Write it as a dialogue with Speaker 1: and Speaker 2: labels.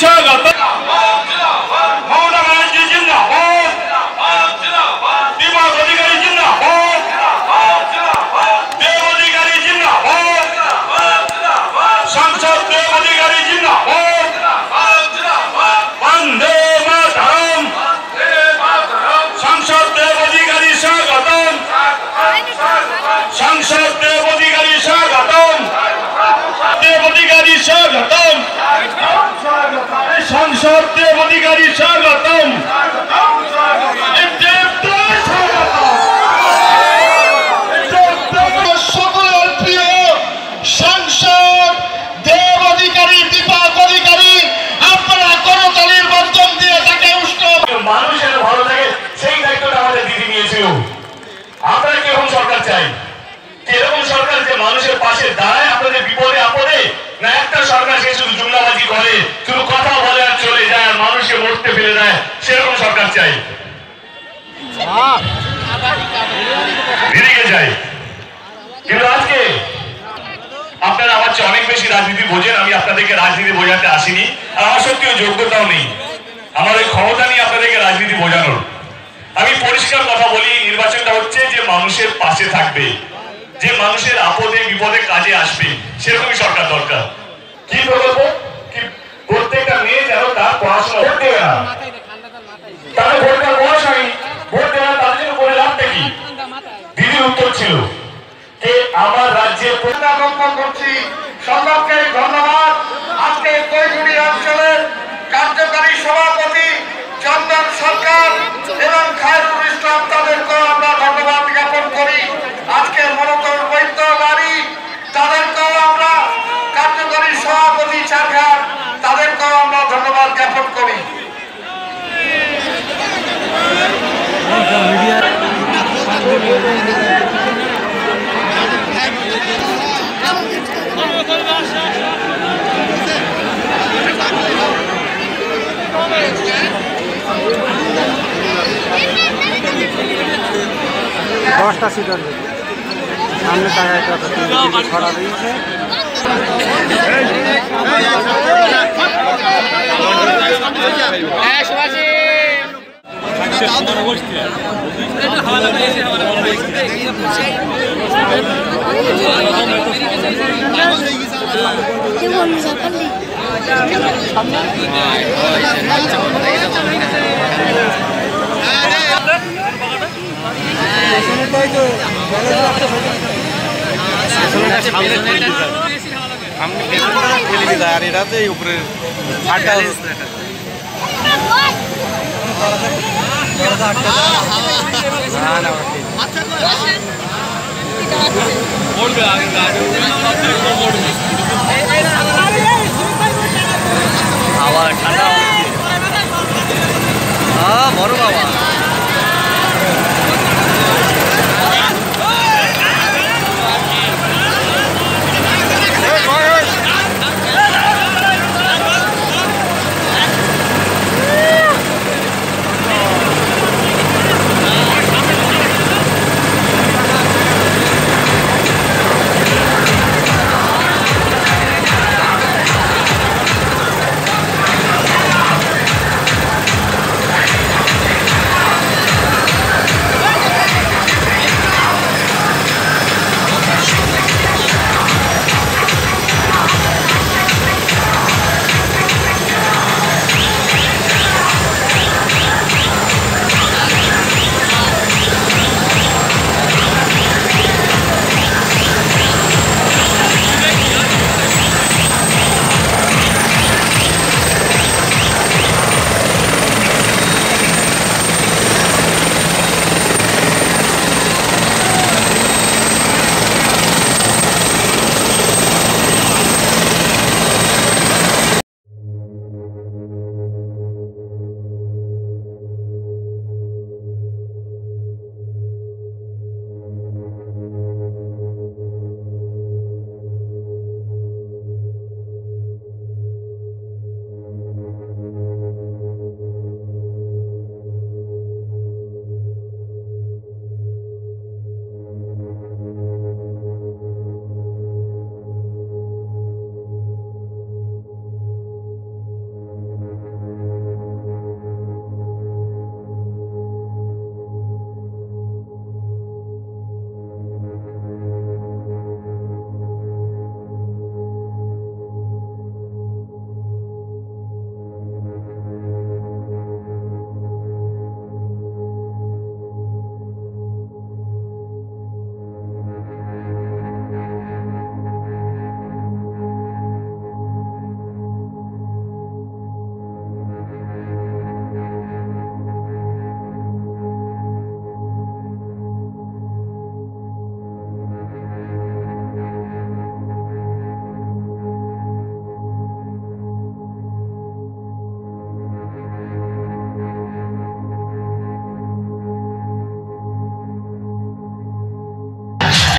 Speaker 1: স্বাগত। সংসদ দেব অধিকারী স্বাগতম। সকলের প্রিয় সংসদ দেব অধিকারী দীপক অধিকারী, আপনারা করতালির মাধ্যম দিয়ে তাকে উষ্ণ মানুষের ভালো থাকে সেই দায়িত্বটা আমাদের দিদি নিয়েছিল। আমরা কিরকম সরকার চাই, কিরকম সরকার যে মানুষের পাশে দাঁড়ায় আপনাদের বিপদে আপদে, না একটা সরকার সে শুধু জুমলাবাজি করে, শুধু কথা বলে আর চলে যায় আর মানুষকে মরতে ফেলে দেয়, সেরকম সরকার চাই। বেরিয়ে যায়। কিন্তু আজকে আপনারা আমার চেয়ে অনেক বেশি রাজনীতি বোঝেন, আমি আপনাদেরকে রাজনীতি বোঝাতে আসিনি, আর আমার সত্যিও যোগ্যতাও নেই, আমার ওই ক্ষমতা নেই আপনাদেরকে রাজনীতি বোঝানোর। আমি পরিষ্কার কথা বলি, নির্বাচনটা হচ্ছে যে মানুষের পাশে থাকবে, যে মানুষের আপদে বিপদে কাজে আসবে, সেরকমই সরকার দরকার। কি প্রকল্প? কি প্রত্যেকটা মেয়ে যেন তার পড়াশোনা ভোট দেবে না, তাহলে ভোট দেওয়ার বয়স হয়নি, ভোট দেওয়া তাদের জন্য করে লাভটা কি? দিদির উত্তর ছিল যে আমার রাজ্যের প্রত্যাবর্তন করছি। সকলকে ধন্যবাদ। আজকে কৈগুড়ি অঞ্চলের কার্যকারী সভাপতি চন্দন সরকার এবং খায়রুল ইসলাম, তাদেরকেও আমরা ধন্যবাদ জ্ঞাপন করি। আজকে মনোতর বৈদ্য বাড়ি, তাদেরকেও আমরা কার্যকরী সভাপতি চারঘাট, তাদেরকেও আমরা ধন্যবাদ জ্ঞাপন করি।
Speaker 2: দশটা সিট আসবে সামনে টাকায় ছড়া দিয়েছে। আর এটাতে উপরে বড় বাবা